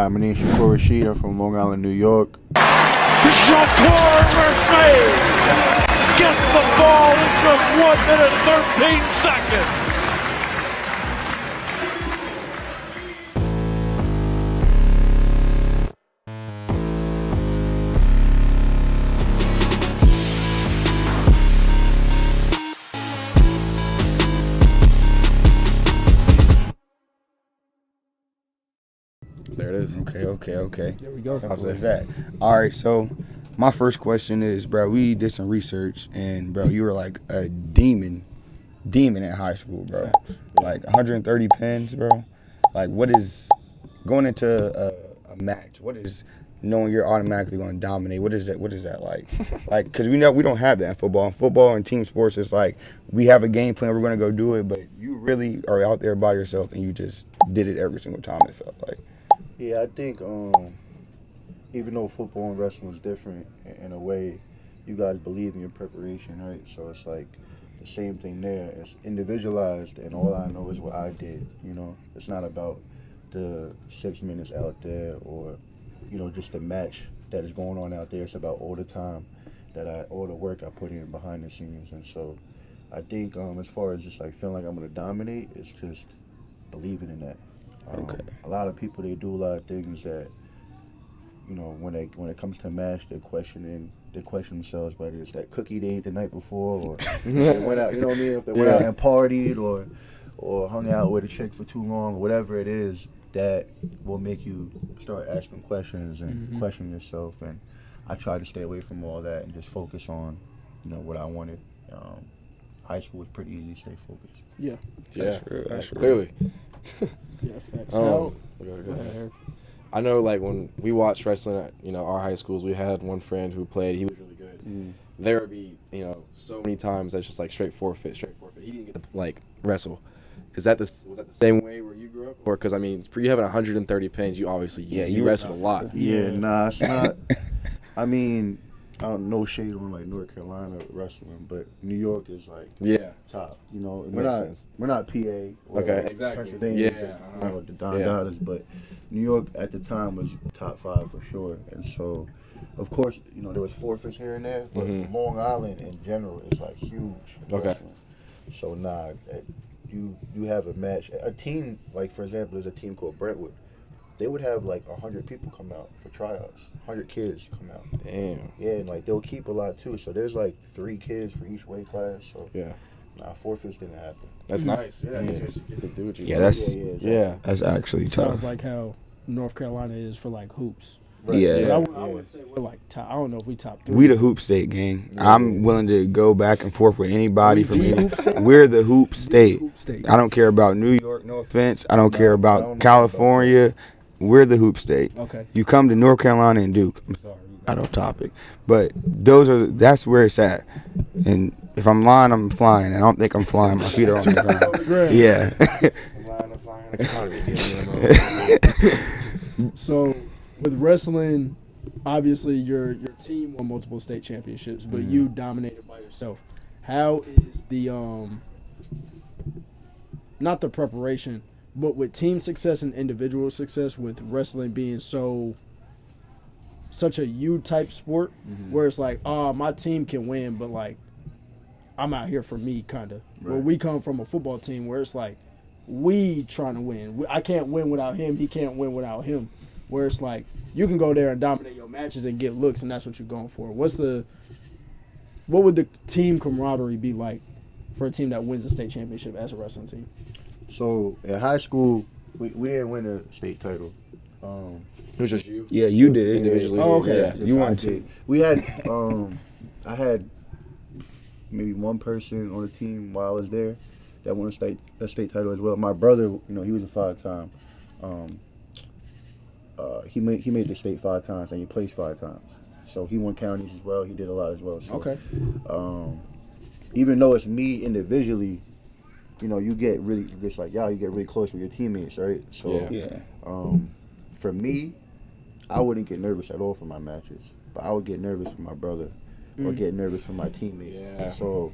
Hi, my name is Shakur Rasheed. I'm from Long Island, New York. Shakur Rasheed gets the ball in just 1 minute 13 seconds. There it is. Okay. There we go. Simple as that. All right, so my first question is, bro, we did some research, and, bro, you were like a demon in high school, bro. Like 130 pins, bro. Like, what is going into a match? What is knowing you're automatically going to dominate? What is that like? Like, because we know we don't have that in football. In football and team sports, it's like we have a game plan, we're going to go do it, but you really are out there by yourself, and you just did it every single time, it felt like. Yeah, I think even though football and wrestling is different in a way, you guys believe in your preparation, right? So it's like the same thing there. It's individualized, and all I know is what I did, you know? It's not about the 6 minutes out there or, you know, just the match that is going on out there. It's about all the time all the work I put in behind the scenes. And so I think as far as just like feeling like I'm going to dominate, it's just believing in that. Okay. A lot of people, they do a lot of things that, you know, when it comes to match, they question themselves whether it's that cookie they ate the night before or if they went out, you know what I mean? If they went out and partied or hung out with a chick for too long, or whatever it is, that will make you start asking questions and question yourself. And I try to stay away from all that and just focus on, you know, what I wanted. High school was pretty easy to stay focused. Yeah. That's true. Clearly. Yeah, facts. Go ahead. I know, like, when we watched wrestling at, you know, our high schools, we had one friend who played. He was really good. There would be, you know, so many times that's just like straight forfeit. He didn't get to, like, wrestle. Was that the same way where you grew up? Or because, I mean, for you having 130 pins, you obviously you wrestled a lot. Yeah, nah, it's not. I mean, I don't know shade on like North Carolina wrestling, but New York is like top. You know, we're not PA. Or exactly. Pennsylvania, you know, the Don Daughters, but New York at the time was top 5 for sure. And so, of course, you know, there was forfeits here and there, but Long Island in general is like huge. Wrestling. So you have a match. A team, like for example, there's a team called Brentwood. They would have like 100 people come out for tryouts. 100 kids come out. Damn. Yeah, and like they'll keep a lot too. So there's like 3 kids for each weight class. So forfeits didn't happen. That's nice. Yeah, you get to do what you Yeah, want. That's actually tough. Sounds like how North Carolina is for like hoops. Right. Yeah. I would say we're like top. I don't know if we top 3. We the hoop state gang. Yeah. I'm willing to go back and forth with anybody from any. Hoop state? We're the hoop state. Hoop state. I don't care about New York, no offense. I don't care about California. We're the hoop state. Okay. You come to North Carolina and Duke. I'm sorry, out of topic. But that's where it's at. And if I'm lying, I'm flying. And I don't think I'm flying. My feet are on the ground. Yeah. So with wrestling, obviously your team won multiple state championships, but you dominated by yourself. How is the not the preparation, but with team success and individual success, with wrestling being such a you-type sport, where it's like, my team can win, but like I'm out here for me, kind of. Right. Where we come from a football team where it's like we trying to win. I can't win without him. He can't win without him. Where it's like you can go there and dominate your matches and get looks, and that's what you're going for. What would the team camaraderie be like for a team that wins a state championship as a wrestling team? So in high school, we didn't win a state title. It was just you? Yeah, you did. Individually. Oh, okay. Yeah. You won too. We had, I had maybe one person on the team while I was there that won a state title as well. My brother, you know, he was a 5-time. He made the state 5 times and he placed 5 times. So he won counties as well. He did a lot as well. So, Okay. Even though it's me individually, you know, you get really close with your teammates, right? So for me, I wouldn't get nervous at all for my matches, but I would get nervous for my brother or get nervous for my teammate. Yeah. So,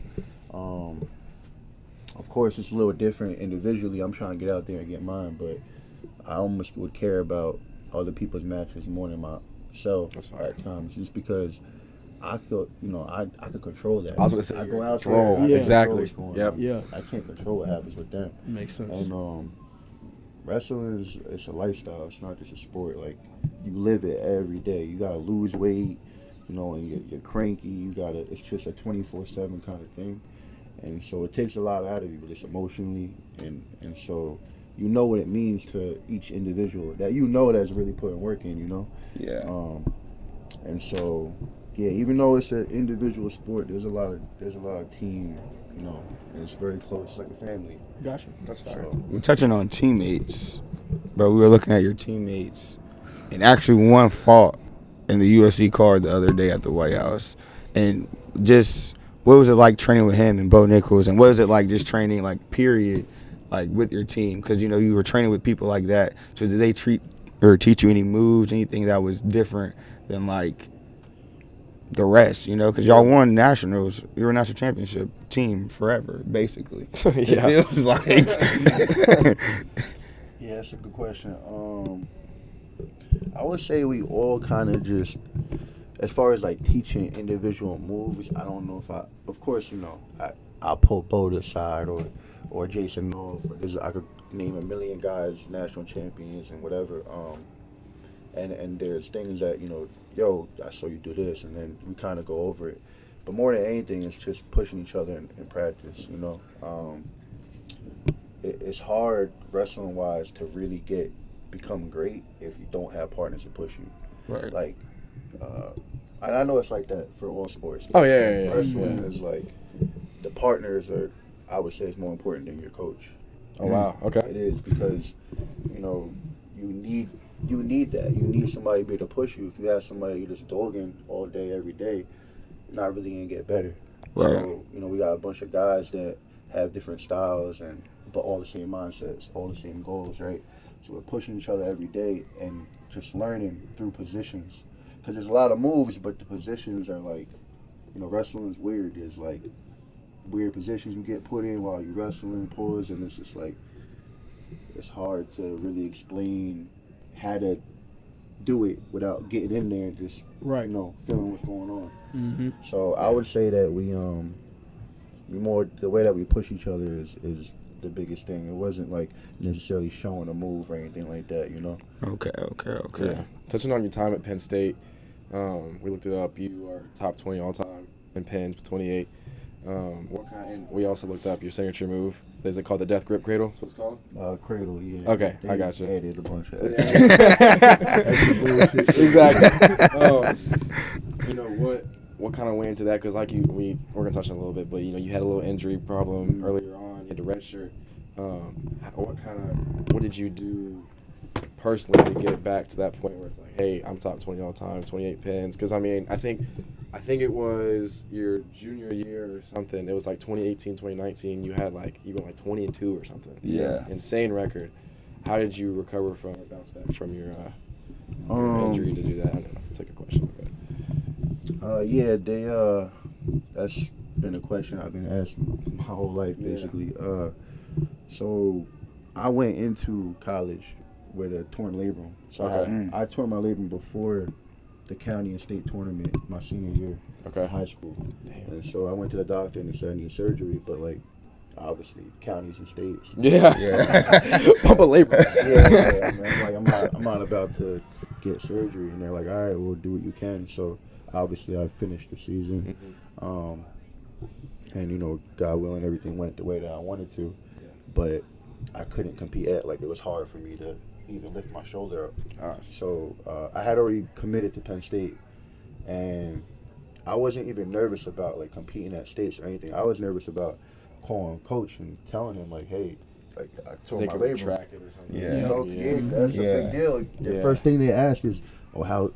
of course, it's a little different individually. I'm trying to get out there and get mine, but I almost would care about other people's matches more than myself That's fire. at times, just because I could, I could control that. I was gonna say, I you're go in out control. there, I Yeah. Exactly. control what's Yep. going on. Yeah. I can't control what happens with them. Makes sense. And wrestling it's a lifestyle. It's not just a sport. Like, you live it every day. You gotta lose weight, and you're cranky. It's just a 24/7 kind of thing. And so it takes a lot out of you, but it's emotionally, and so you know what it means to each individual that that's really putting work in, Yeah. And so, yeah, even though it's an individual sport, there's a lot of team, and it's very close. It's like a family. Gotcha. That's fire. So, We're touching on teammates, but we were looking at your teammates, and actually one fought in the UFC card the other day at the White House, and just what was it like training with him and Bo Nichols, and what was it like just training, like, period, like, with your team? Because, you were training with people like that. So did they teach you any moves, anything that was different than, like, the rest, because y'all won nationals. You're a national championship team forever, basically. Yeah. It feels like. yeah, that's a good question. I would say we all kind of just, as far as like teaching individual moves, I don't know if of course, I'll pull Bo aside or Jason North. I could name a million guys, national champions and whatever. And there's things that, yo, I saw you do this, and then we kind of go over it. But more than anything, it's just pushing each other in practice, It's hard, wrestling-wise, to really become great if you don't have partners to push you. Right. Like, and I know it's like that for all sports. Oh, yeah. Wrestling is like, the partners are, I would say, is more important than your coach. Oh, wow. Okay. It is, because, you need that. You need somebody to be able to push you. If you have somebody just dogging all day, every day, you're not really going to get better. Right. So, we got a bunch of guys that have different styles, but all the same mindsets, all the same goals, right? So we're pushing each other every day and just learning through positions. Because there's a lot of moves, but the positions are like, wrestling is weird. There's like weird positions you get put in while you're wrestling, pause, and it's just like, it's hard to really explain how to do it without getting in there and just, Right. feeling what's going on. Mm-hmm. So I would say that we more, the way that we push each other is the biggest thing. It wasn't like necessarily showing a move or anything like that, Okay. Yeah. Touching on your time at Penn State, we looked it up. You are top 20 all time in pins, 28. And we also looked up your signature move. Is it called the Death Grip Cradle? That's what it's called? Cradle, yeah. Okay, I got you. Added a bunch of Exactly. What kind of went into that? Because we're gonna touch on it a little bit, but you had a little injury problem earlier on. You had to redshirt. What did you do personally to get back to that point where it's like, hey, I'm top 20 all time, 28 pins? Because I think it was your junior year or something. It was like 2018, 2019. You went like 20-2 or something. Yeah. Insane record. How did you recover from or bounce back from your injury to do that? I don't know. It's like a question. That's been a question I've been asking my whole life, basically. So I went into college with a torn labrum. So I tore my labrum before the county and state tournament my senior year in high school. Damn. And so I went to the doctor and he said I need surgery, but like, obviously counties and states. Yeah. Pump a labrum. I'm not about to get surgery, and they're like, all right, we'll do what you can. So obviously I finished the season, and God willing, everything went the way that I wanted to, but I couldn't compete it was hard for me to even lift my shoulder up. So I had already committed to Penn State, and I wasn't even nervous about competing at states or anything. I was nervous about calling coach and telling him hey, I tore my labrum. Retracted or something. Yeah. That's a big deal. The first thing they ask is, how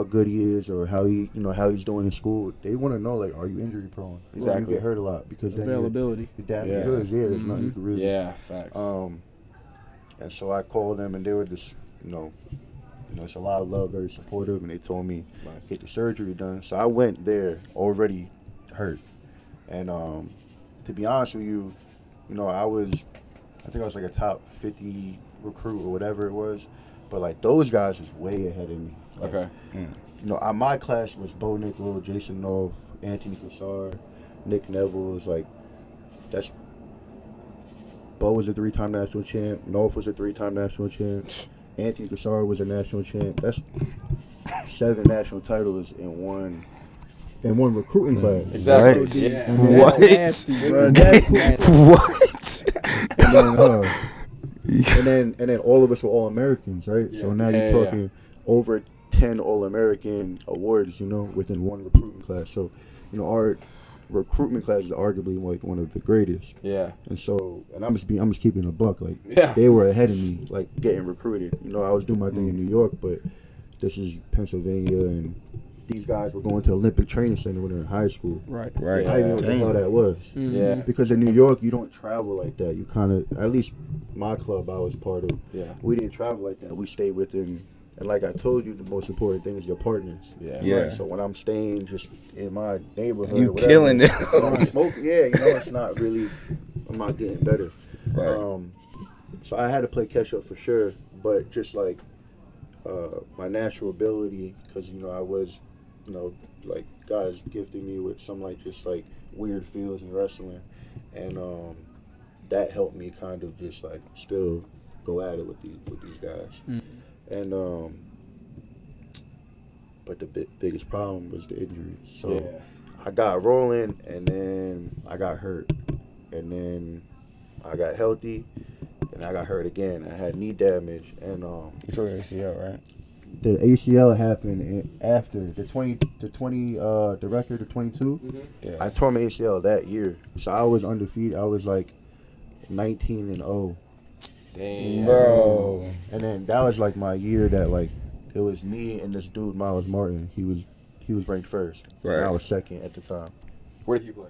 good he is, or how he's doing in school. They want to know are you injury prone? Exactly. You get hurt a lot because then Availability. you're damaged goods. Yeah, there's nothing you can really. Yeah, facts. And so I called them, and they were just, it's a lot of love, very supportive, and they told me get the surgery done. So I went there already hurt, and to be honest with you, I think I was a top 50 recruit or whatever it was, But like those guys was way ahead of me. Like, Okay. You know, my class was Bo Nickel, Jason North, Anthony Cassar, Nick Neville. Was like that's. Bo was a 3-time national champ. North was a 3-time national champ. Anthony Cassar was a national champ. That's 7 national titles in one recruiting class. Exactly. Right. Yeah. What? That's nasty, bro. That's nasty. What? And then all of us were all Americans, right? Yeah. So now Yeah, you're talking over 10 All-American awards, you know, within one recruiting class. So, you know, our recruitment class is arguably like one of the greatest. Yeah. And so, and I'm just keeping a buck. Like, Yeah. they were ahead of me, like getting recruited. You know, I was doing my thing in New York, but this is Pennsylvania, and these guys were going to Olympic Training Center when they were in high school. Right. Right. I didn't know what the hell that was. Yeah. Because in New York, you don't travel like that. You kind of, at least my club I was part of, Yeah. we didn't travel like that. We stayed within, and like I told you, the most important thing is your partners. Yeah. Yeah. Right? So when I'm staying just in my neighborhood, You or whatever, killing it. I'm smoking, yeah, you know, it's not really, I'm not getting better. Right. So I had to play catch up for sure, but just like my natural ability, because, you know, I was, you know, like guys gifted me with some like just like weird feels in wrestling, and that helped me kind of just like still go at it with these guys. And but the biggest problem was the injuries. So I got rolling, and then I got hurt, and then I got healthy, and I got hurt again. I had knee damage, and You tore your ACL, right? the ACL happened after the record of 22. Yeah. I tore my ACL that year, so I was undefeated. I was like 19-0, Damn. Bro. and then that was like my year that like it was me and this dude Miles Martin. He was ranked first, Right. and I was second at the time. Where did you play?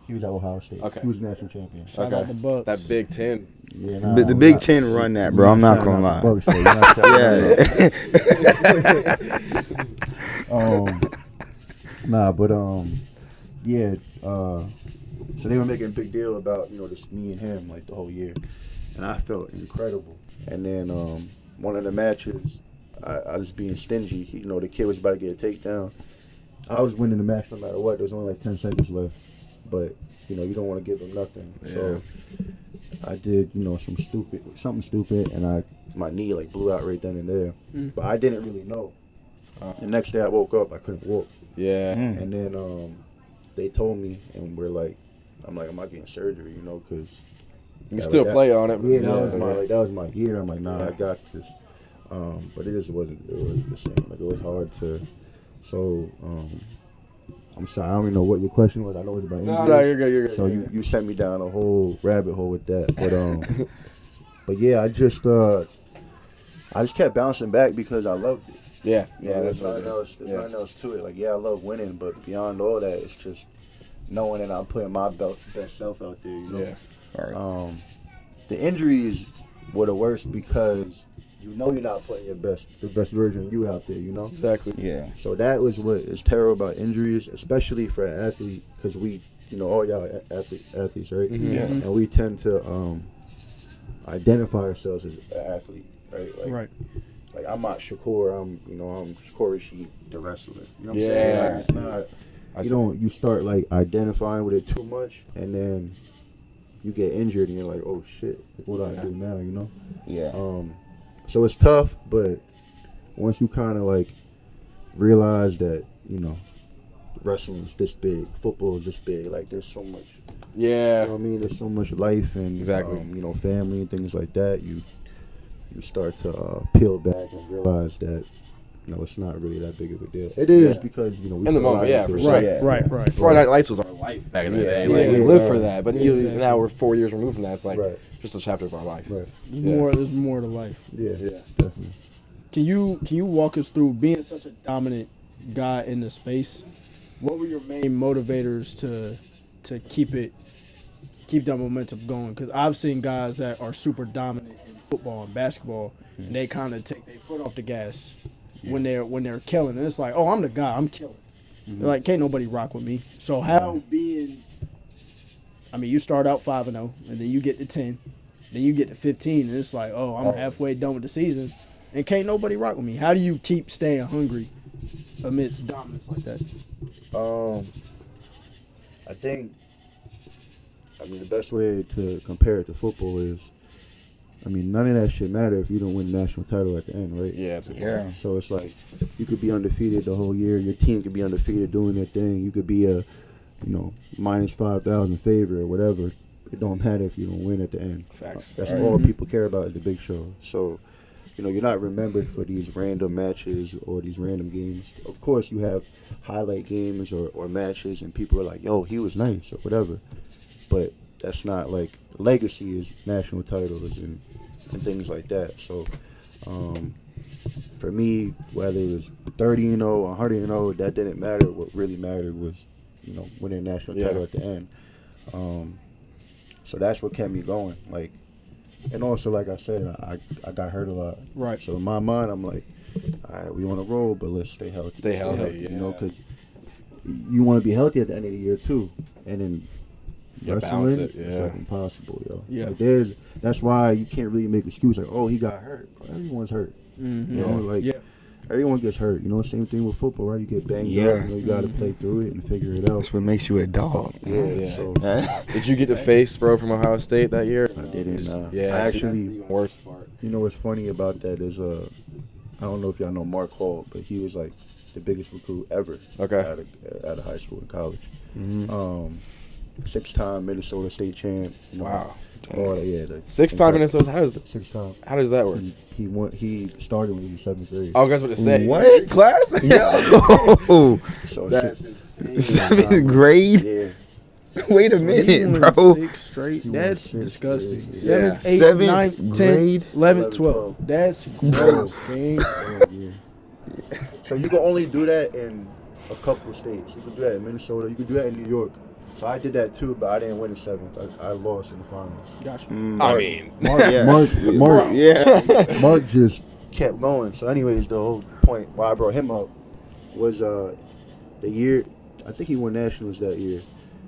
He was at Ohio State. Okay. He was national champion. Shout out the Bucks. That Big Ten. Yeah, But the Big Ten run that, bro. I'm not gonna lie. Yeah. So they were making a big deal about, you know, just me and him like the whole year, and I felt incredible. And then one of the matches, I was being stingy. You know, the kid was about to get a takedown. I was winning the match no matter what. There was only like 10 seconds left, but you know, you don't want to give him nothing. So I did, you know, something stupid, and my knee like blew out right then and there. But I didn't really know. The next day I woke up, I couldn't walk. Yeah. And then they told me, and I'm like, I'm not getting surgery, you know, because You can still play on it. But yeah, that was my year. I'm like, nah, I got this. But it just wasn't the same. Like, it was hard to. So I'm sorry, I don't even know what your question was. I know it's about injuries. No, you're good. You're good. So you sent me down a whole rabbit hole with that. But but yeah, I just kept bouncing back because I loved it. Yeah. You know, That's what it there's is. nothing else to it. Like, yeah, I love winning, but beyond all that, it's just knowing that I'm putting my best self out there. You know. Yeah. All right. The injuries were the worst because you know you're not putting the best version of you out there. You know. Exactly. Yeah. So that was what is terrible about injuries, especially for an athlete, because we, you know, all y'all athletes, right? Mm-hmm. Yeah. And we tend to identify ourselves as an athlete, right? Like, Right. Like, I'm not Shakur. I'm Shakur Rasheed, the wrestler. You know what I'm Yeah. saying? Like, it's not. You start like identifying with it too much, and then you get injured, and you're like, oh shit, like, what do I do now? You know? Yeah. So it's tough, but once you kind of like realize that, you know, wrestling is this big, football is this big, like there's so much. Yeah. You know what I mean? There's so much life and Exactly. you know, family and things like that. You start to peel back and realize that, you know, it's not really that big of a deal. It is because, you know, we In the put a lot moment, yeah, into for it. sure. Right, Yeah. right. Friday Night Lights was our life back in the day. Like, we lived for that. But Exactly. now we're 4 years removed from that. It's like Right. just a chapter of our life. Right. There's more to life. Yeah. Yeah. Definitely. Can you walk us through being such a dominant guy in the space? What were your main motivators to keep that momentum going? Because I've seen guys that are super dominant in football and basketball, and they kind of take their foot off the gas when they're killing. And it's like, oh, I'm the guy, I'm killing. They're like, can't nobody rock with me. So how you start out 5-0, and then you get to 10, then you get to 15, and it's like, oh, I'm halfway done with the season. and can't nobody rock with me. How do you keep staying hungry amidst dominance like that? I think, the best way to compare it to football is, none of that shit matter if you don't win the national title at the end, right? Yeah, it's Yeah. So it's like you could be undefeated the whole year. Your team could be undefeated doing their thing. You could be a, minus 5,000 favorite or whatever. It don't matter if you don't win at the end. Facts. That's all people care about is the big show. So, you're not remembered for these random matches or these random games. Of course, you have highlight games or matches, and people are like, yo, he was nice or whatever. But that's not like legacy is national titles and things like that. So, for me, whether it was 30-0, 100-0, that didn't matter. What really mattered was, winning a national title at the end. So that's what kept me going. Like, and also, like I said, I got hurt a lot. Right. So in my mind, I'm like, all right, we on a roll, but let's stay healthy. Stay healthy, yeah. Because you want to be healthy at the end of the year too, and then balance wrestling, it, yeah. it's like impossible, yo. Yeah. Like that's why you can't really make excuses like, oh, he got hurt. Everyone's hurt. Mm-hmm. You know, like everyone gets hurt. Same thing with football, right? You get banged up. You got to play through it and figure it out. That's what makes you a dog. Yeah. So Did you get to face bro from Ohio State that year? I didn't. Yeah, I see, actually. that's the worst part. What's funny about that is I don't know if y'all know Mark Hall, but he was like the biggest recruit ever. Okay. Out of high school and college. Mm-hmm. 6-time Minnesota State champ. Wow. The 6-time Minnesota. How does 6-time. How does that work? He started when he was 7th grade. I was going to say. What? Class? Yo. So That's insane. 7th grade? Yeah. Wait a He minute, won bro. 6 straight. He won That's 6 disgusting. straight. 7th, 8th, 7th 9th, 10th, grade? 11th, 12th. That's gross, gang. So you can only do that in a couple of states. You can do that in Minnesota. You can do that in New York. So I did that too, but I didn't win the 7th. I lost in the finals. Gotcha. I mean. Mark just kept going. So anyways, the whole point why I brought him up was the year, I think he won nationals that year.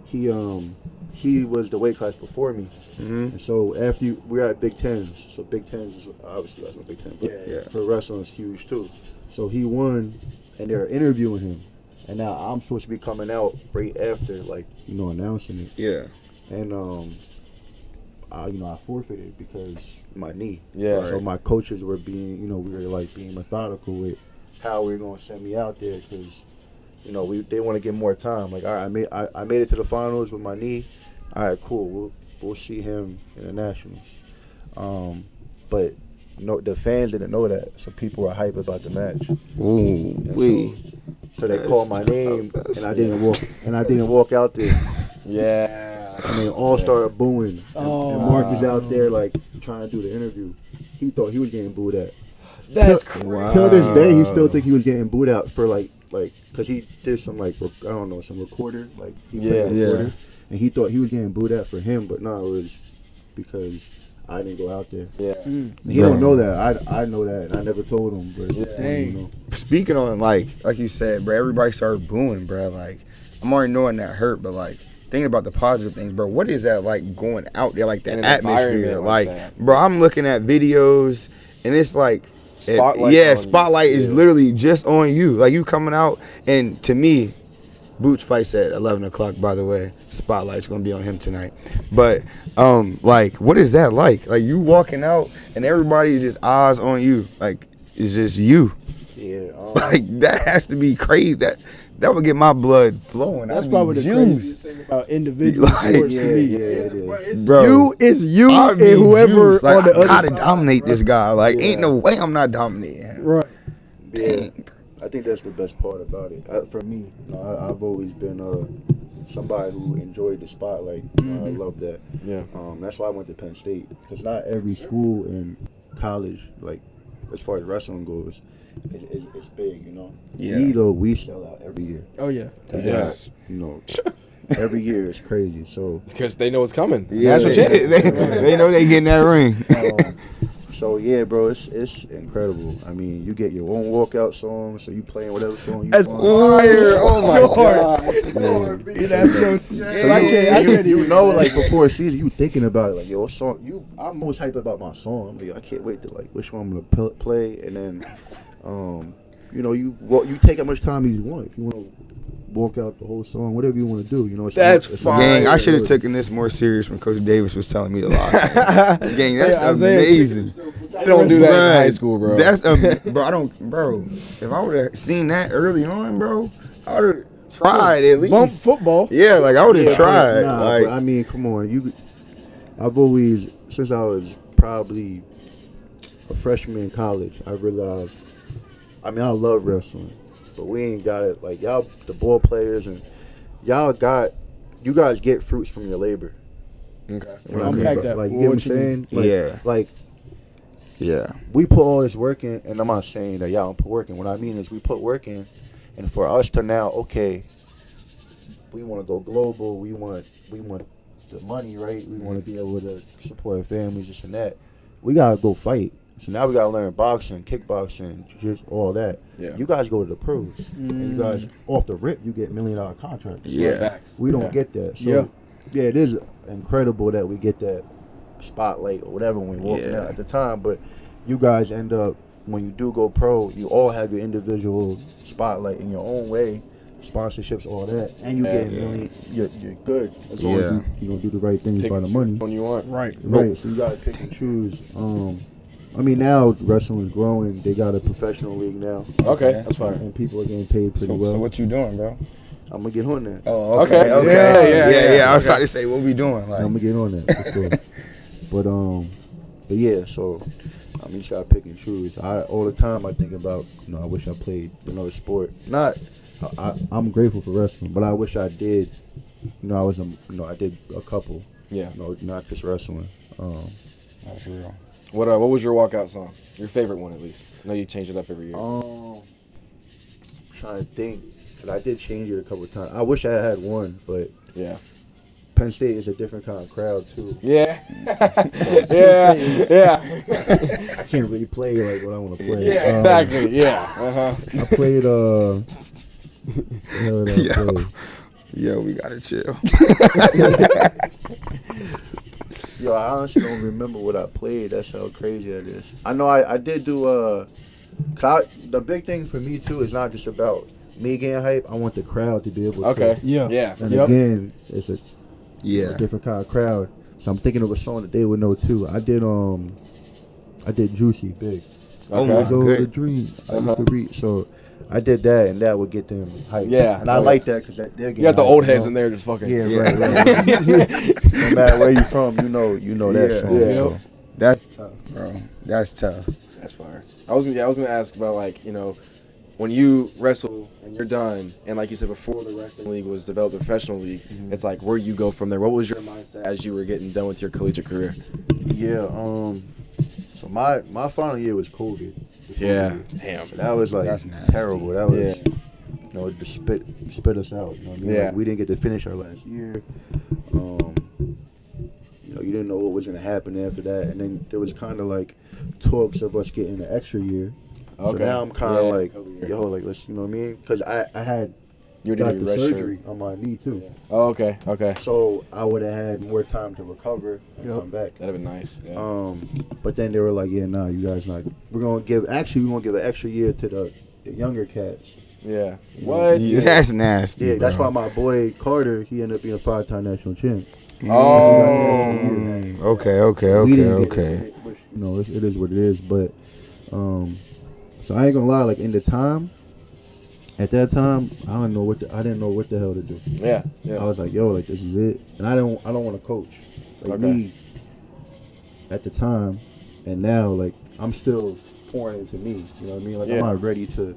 He was the weight class before me. Mm-hmm. And so after we were at Big Tens. So Big Tens is obviously that's what Big Ten. But for wrestling it's huge too. So he won and they're interviewing him. And now I'm supposed to be coming out right after, like, announcing it. Yeah. And I forfeited because my knee. Yeah. So my coaches were being, we were like being methodical with how we were gonna send me out there because, they want to get more time. Like, all right, I made it to the finals with my knee. All right, cool. We'll see him in the nationals. But the fans didn't know that, so people were hype about the match. Ooh, So they called my name, and I didn't walk out there. Yeah. And they all started booing. And Mark is out there like trying to do the interview. He thought he was getting booed at. That's crazy. Till this day, he still think he was getting booed out for like, cause he did some some recorder, like he played a recorder, and he thought he was getting booed at for him, but no, it was because I didn't go out there. Yeah. And he don't know that. I know that, and I never told him. But it's funny, Speaking on like you said, bro, everybody started booing, bro. Like, I'm already knowing that hurt, but like thinking about the positive things, bro. What is that like going out there, like that atmosphere? Like, bro, I'm looking at videos, and it's like. Spotlight is literally just on you. Like, you coming out, and to me, Boots fights at 11 o'clock, by the way. Spotlight's going to be on him tonight. But, like, what is that like? Like, you walking out, and everybody is just eyes on you. Like, it's just you. Yeah. Like, that has to be crazy. That would get my blood flowing. That's probably the craziest thing about individual sports to me. It Bro, It's you I and mean, whoever juice. Like, on the I other gotta side. dominate this guy. Like, ain't no way I'm not dominating him. Right. Yeah. I think that's the best part about it. For me, I've always been somebody who enjoyed the spotlight. I love that. Yeah. That's why I went to Penn State, because not every school and college, like as far as wrestling goes, it's big. Yeah. We sell out every year. Oh yeah. Yes. Every year it's crazy. So Because they know it's coming. Yeah, National champion. they know they getting that ring. So yeah, bro, it's incredible. I mean, you get your own walkout song, so you playing whatever song you That's want. fire! Oh my god! You know, like before a season, you thinking about it, like yo, what song? I'm most hyped about my song. I'm like, I can't wait to like which one I'm gonna play, and then, you know, you take how much time you want. If you want to walk out the whole song, whatever you want to do, you know. That's fine. Gang, I should have taken this more serious when Coach Davis was telling me a lot. Gang, that's amazing. They don't do that in high school, bro. That's bro. If I would have seen that early on, bro, I would have tried at least. Bump football. Yeah, like I would have tried. Nah, like, but I mean, come on, I've always, since I was probably a freshman in college, I realized, I mean, I love wrestling, but we ain't got it. Like y'all, the ball players, and you guys get fruits from your labor. Okay. You know what I mean? Unpack that. Like, you get what I'm saying? Like, Yeah. Like, yeah. we put all this work in, and I'm not saying that y'all don't put work in. What I mean is we put work in, and for us to now, okay, we want to go global. We want the money, right? We want to be able to support our families, this and that. We gotta go fight. So now we gotta learn boxing, kickboxing, just all that. Yeah. You guys go to the pros, and you guys off the rip, you get $1 million contracts. Yeah. Facts. We don't get that. So yeah, it is incredible that we get that spotlight or whatever when we walking out at the time. But you guys end up, when you do go pro, you all have your individual spotlight in your own way, sponsorships, all that, and you get million. You're good as long as you gonna do the right things Pick by and the choose money. when you want. Right. Right. So you gotta pick and choose. I mean, now wrestling is growing. They got a professional league now. Okay, that's fine. And people are getting paid pretty well. So what you doing, bro? I'm gonna get on that. Oh, Okay. okay. Yeah. I was about to say, what we doing? Like, I'm gonna get on that for sure. But yeah. So I mean, you gotta pick and choose. All the time I think about, you know, I wish I played another sport. I'm grateful for wrestling, but I wish I did. You know, I did a couple. Yeah. You know, not just wrestling. that's real. What was your walkout song? Your favorite one, at least. I know you change it up every year. Trying to think, cause I did change it a couple of times. I wish I had one, but Yeah. Penn State is a different kind of crowd too. Yeah. State yeah. I can't really play like what I want to play. Yeah. Exactly. Yeah. Uh-huh. I played hell did I play? Yo, we gotta chill. Yo, I honestly don't remember what I played. That's how crazy that is. I know I did do the big thing for me too is not just about me getting hype. I want the crowd to be able to. Okay. Yeah. Yeah. And again, it's a Yeah. different kind of crowd. So I'm thinking of a song that they would know too. I did Juicy Big. Oh Okay. my So the good. dream I used to read. So I did that, and that would get them hype. Yeah. And I like that because they're getting. You got the hype, old you heads know? in there just fucking. Yeah, Yeah. right. No matter where you from, you know that Yeah, song. yeah. So. That's tough, bro. That's tough. That's fire. I was gonna ask about, like, you know, when you wrestle and you're done, and like you said before, the wrestling league was developed a professional league. It's like, where you go from there. What was your mindset as you were getting done with your collegiate career? Yeah. So my final year was COVID. Damn. So that was like That's nasty. terrible. That was, Yeah. you know, to spit us out. You know what I mean? Yeah. Like, we didn't get to finish our last year. You know, you didn't know what was gonna happen after that, and then there was kind of like talks of us getting an extra year. Okay. So now I'm kind of Yeah, like, COVID year. yo, like let's, you know what I mean? Because I had You were got doing the your surgery on my knee too. Oh, okay. Okay. So I would have had more time to recover and come back. That'd have been nice. Yeah. But then they were like, yeah, nah, you guys not. We're gonna give an extra year to the younger cats. Yeah. What? Yeah, that's nasty. Yeah, that's bro. why my boy Carter, he ended up being a 5-time national champ. Oh. Okay. We didn't get it, which, you know, it is what it is. But so I ain't gonna lie, like at that time, I didn't know what the hell to do. Yeah. I Yeah. was like, yo, like this is it, and I don't want to coach. Like Okay. me, at the time, and now, like I'm still pouring into me. You know what I mean? Like Yeah. I'm not ready to.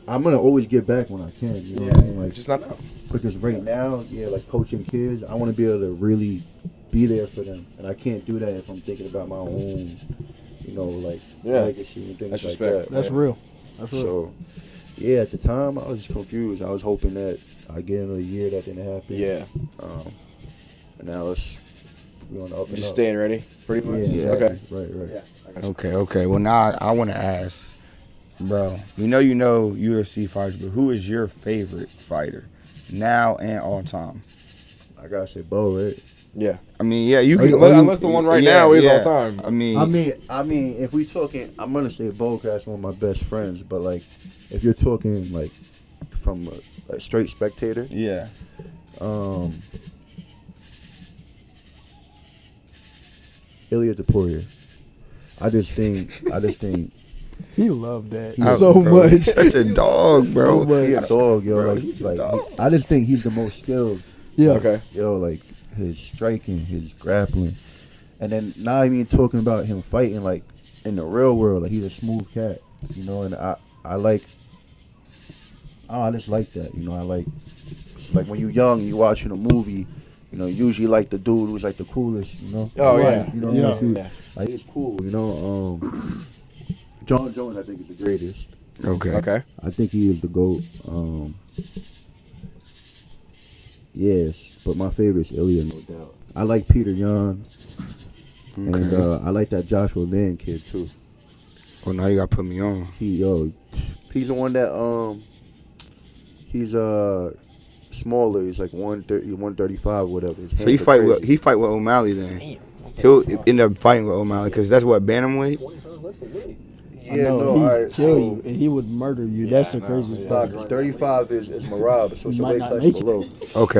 I'm gonna always get back when I can. You know what I mean? Like Just not now. because right now, yeah, like coaching kids, I want to be able to really be there for them, and I can't do that if I'm thinking about my own, you know, like legacy and things That's like respect. that. That's real. That's real. So, yeah, at the time I was just confused. I was hoping that I get another year. That didn't happen. Yeah. And now we're on the up and Just up. staying ready, pretty much. Yeah. Okay. Right. Yeah. I Okay. Well, now I want to ask, bro. We know you know UFC fighters, but who is your favorite fighter now and all time? I gotta say Bo, right? Yeah. I mean, yeah, you can. Unless the one right now is all time. I mean, if we talking, I'm gonna say Bo, 'cause that's one of my best friends. But like, if you're talking like from a straight spectator, yeah. Ilya Topuria. I just think He loved that He's so bro, much. He's such a dog, bro. So much. he a dog, yo. Bro, like, he's a like dog. I just think he's the most skilled. Yeah. Okay. Yo, like his striking, his grappling, and then not even talking about him fighting like in the real world. Like he's a smooth cat, you know. And I like. I just like that, you know. I like when you're young, you watching a movie. You know, usually like the dude who's like the coolest, you know. Oh, Right, yeah. You know, Yeah. like he's cool, you know. John Jones, I think, is the greatest. Okay. I think he is the GOAT. Yes, but my favorite is Ilya, no doubt. I like Peter Yan, and I like that Joshua Van kid too. Well, now you gotta put me on. He's the one that he's smaller. He's like 130, 135, whatever. His So he hands are fight crazy. with O'Malley then. He'll end up fighting with O'Malley because that's what bantamweight. Yeah, No, no, he'd all right. kill So, you, and he would murder you. Yeah, That's the I know, craziest yeah. part. 'cause 35 is Marab, so it's a Might weight not class make it. below. Okay.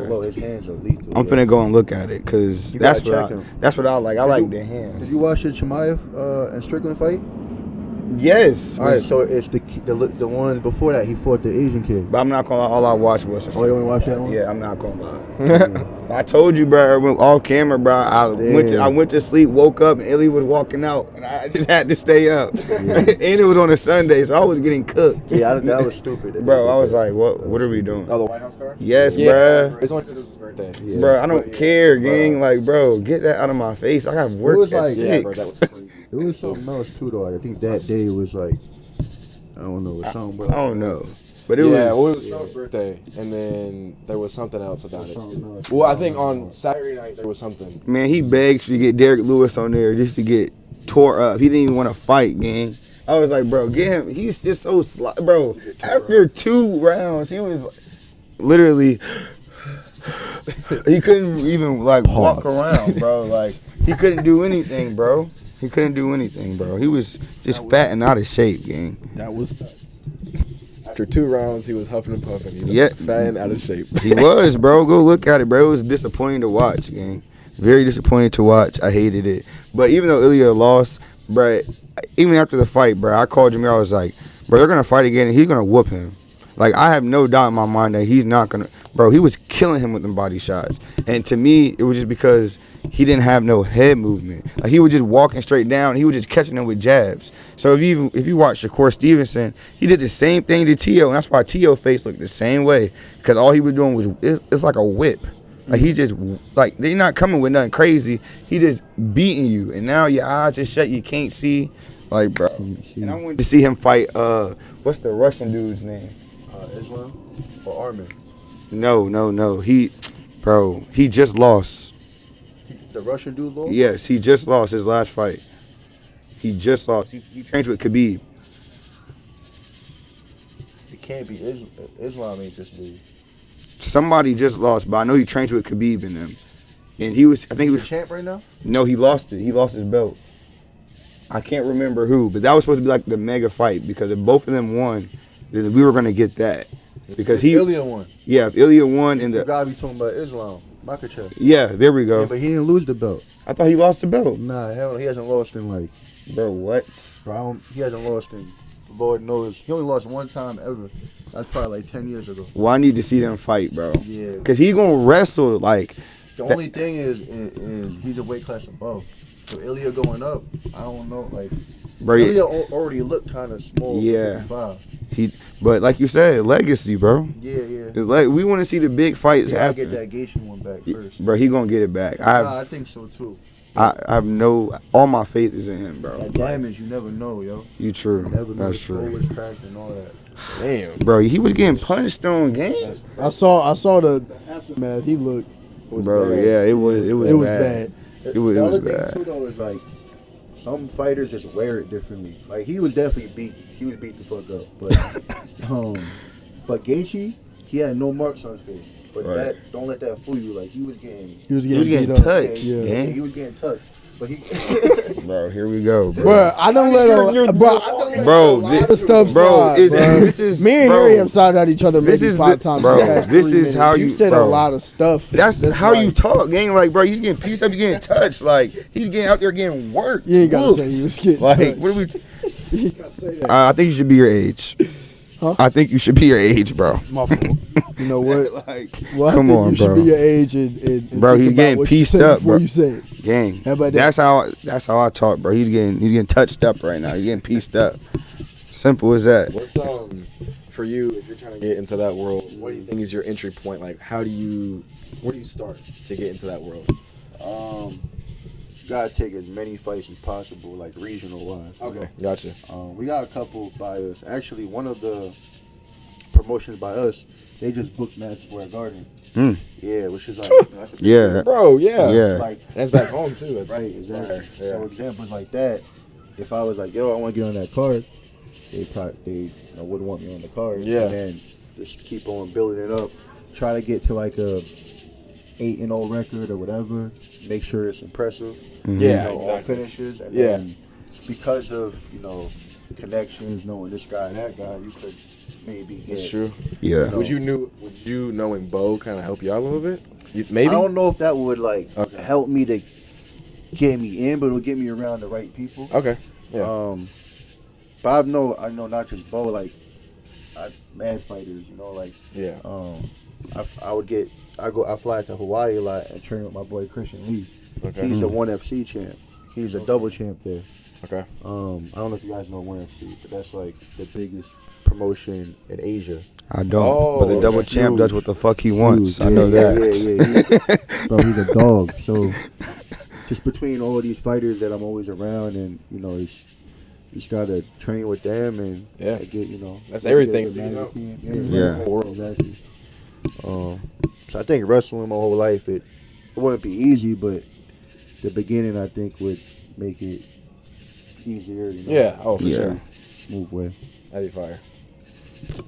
Below. His hands are lethal. I'm finna go and look at it because You that's gotta what check him. that's what I like. I Did like you- the hands. Did you watch the Chimaev and Strickland fight? Yes. All right, so it's the one before that he fought the Asian kid. But I'm not gonna lie. All I watched was. Oh, you only watch that one? Yeah, I'm not gonna lie. I told you, bro. Off camera, bro. I went to sleep, woke up, and Illy was walking out, and I just had to stay up. And it was on a Sunday, so I was getting cooked. Yeah, that was stupid. Bro, I was like, what are we doing? Oh, the White House car? Yes, Yeah, bruh. It's only because it was his birthday. Yeah. Bro, I don't But, care, bro. gang. Like, bro, get that out of my face. I got work was at like- Yeah, bro, 6. that was crazy. It was something else too, though. I think that day was like, I don't know, it was something. Bro. I don't know. But it Yeah, well, it was. was Trump's birthday, and then there was something else about it. Something too. else. Well, I think on Saturday night there was something. Man, he begged to get Derek Lewis on there just to get tore up. He didn't even want to fight, gang. I was like, bro, get him. He's just so bro. After 2 rounds, he was literally. He couldn't even like walk around, bro. Like he couldn't do anything, bro. He was just fat and out of shape, gang. That was After 2 rounds, he was huffing and puffing. He's Yeah. fat and out of shape. He was, bro. Go look at it, bro. It was disappointing to watch, gang. Very disappointing to watch. I hated it. But even though Ilya lost, bro, even after the fight, bro, I called Jameer. I was like, bro, they're going to fight again, and he's going to whoop him. Like, I have no doubt in my mind that he's not going to. Bro, he was killing him with them body shots. And to me, it was just because he didn't have no head movement. Like, he was just walking straight down. He was just catching them with jabs. So if you watch Shakur Stevenson, he did the same thing to T.O., and that's why T.O. face looked the same way. Because all he was doing was, it's like a whip. Like, he just, like, they're not coming with nothing crazy. He just beating you. And now your eyes are shut. You can't see. Like, bro. And I wanted to see him fight, what's the Russian dude's name? Islam or Armin? No. He just lost. The Russian dude lost? Yes, he just lost his last fight. He just lost. He trains with Khabib. It can't be Islam ain't this dude. Somebody just lost, but I know he trains with Khabib in them. And I think he He's was. champ right now? No, he lost it. He lost his belt. I can't remember who, but that was supposed to be like the mega fight because if both of them won, then we were gonna get that. Because Ilya won. Yeah, if Ilya won in You the. gotta be talking about Islam. Makachev. Yeah, there we go. Yeah, but he didn't lose the belt. I thought he lost the belt. Nah, hell, he hasn't lost in like, Bro, what? he hasn't lost in, Lord knows. He only lost one time ever. That's probably like 10 years ago. Well, I need to see them fight, bro. Yeah. Cause he gonna wrestle like. The only thing is he's a weight class above. So Ilya going up, I don't know. Like, Bro, Ilya already looked kind of small. Yeah. For 55. But like you said, legacy, bro. Yeah. It's like we want to see the big fights Yeah, I happen. get that Gaethje one back first. Bro, he gonna get it back. I think so too. I have all my faith is in him, bro. That damage, you never know, yo. You true. You never know. That's The skull true. was cracked and all that. Damn. Bro, he was getting punched on game. I saw the aftermath. He looked. Bro, yeah, it was It was bad. It was The other bad. thing too, though, is like some fighters just wear it differently. Like he was definitely beat. He was beat the fuck up. But Gaethje, he had no marks on his face. But that don't let that fool you. Like he was getting touched. Yeah, he was getting touched. But he, bro, here we go, bro. Bro, I don't let a lot of stuff slide, bro. This is me and Harry have shouted at each other maybe 5 times. Bro, in the past this 3 is how you said a lot of stuff. That's how you talk, gang. Like, bro, you getting pieced up, you getting touched. Like, he's getting out there getting worked. You ain't gotta say he was getting touched. Like, what are we? You ain't gotta say that. I think you should be your age. Huh? I think you should be your age, bro. My fault. You know what? Like, well, come on, you bro. should be your age and bro, he's getting pieced up, bro. You say it. Gang, How about that? that's how I talk, bro. He's getting touched up right now. He's getting pieced up. Simple as that. What's for you if you're trying to get into that world? What do you think is your entry point? Like, where do you start to get into that world? Gotta take as many fights as possible, like regional wise. Okay, gotcha. We got a couple by us. Actually, one of the promotions by us, they just booked Madison Square Garden. Yeah, which is like that's a big bro, yeah. Like, that's back home too. That's right, exactly. Yeah. So examples like that, if I was like, yo, I want to get on that card, they wouldn't want me on the card. Yeah. And then just keep on building it up. Try to get to like a 8-0 record or whatever. Make sure it's impressive. Yeah, all exactly. finishes. And then because of, connections, knowing this guy and that guy, you could maybe get. That's true. Yeah. Would you knowing Bo kind of help you out a little bit? Maybe. I don't know if that would help me to get me in, but it'll get me around the right people. Okay. Yeah. But I know not just Bo, mad fighters, Yeah. I fly to Hawaii a lot and train with my boy Christian Lee. Okay. He's a 1FC champ. He's a double champ there. Okay. I don't know if you guys know 1FC, but that's like the biggest promotion in Asia. I don't. But the double champ does what the fuck he wants. I know that. Yeah. Bro, he's a dog. So just between all these fighters that I'm always around, and you just gotta train with them and get that's everything. Exactly. So I think wrestling my whole life it wouldn't be easy, but the beginning I think would make it easier. Yeah. Oh, for sure. Smooth way. That'd be fire.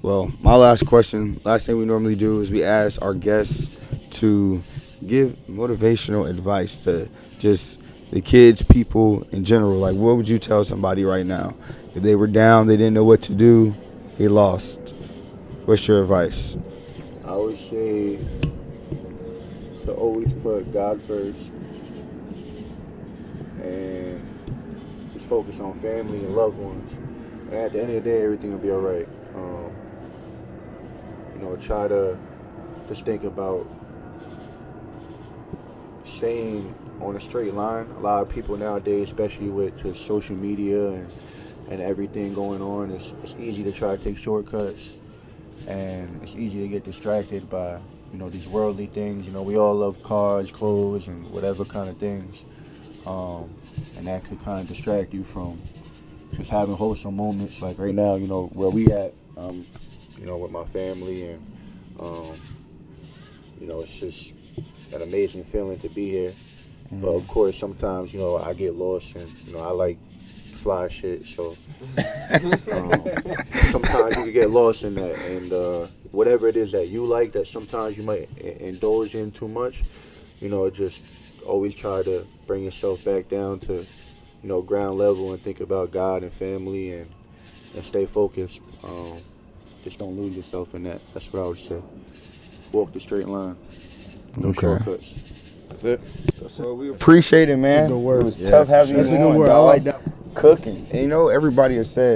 Well, my last question, last thing we normally do is we ask our guests to give motivational advice to just the kids, people in general. Like, what would you tell somebody right now? If they were down, they didn't know what to do, they lost. What's your advice? I would say to always put God first and just focus on family and loved ones. And at the end of the day, everything will be all right. Try to just think about staying on a straight line. A lot of people nowadays, especially with just social media and everything going on, it's easy to try to take shortcuts, and it's easy to get distracted by these worldly things. We all love cars, clothes, and whatever kind of things, and that could kind of distract you from just having wholesome moments. Like right now, where we at, with my family, and it's just an amazing feeling to be here. But of course, sometimes I get lost, and I like fly shit, so sometimes you can get lost in that, and whatever it is that you like, that sometimes you might indulge in too much, just always try to bring yourself back down to ground level and think about God and family, and stay focused. Just don't lose yourself in that. That's what I would say. Walk the straight line. No shortcuts. That's it. Well, we appreciate it, man. That's a good word. It was tough having you on. That's a good word. I dog. like that. Cooking. And everybody has said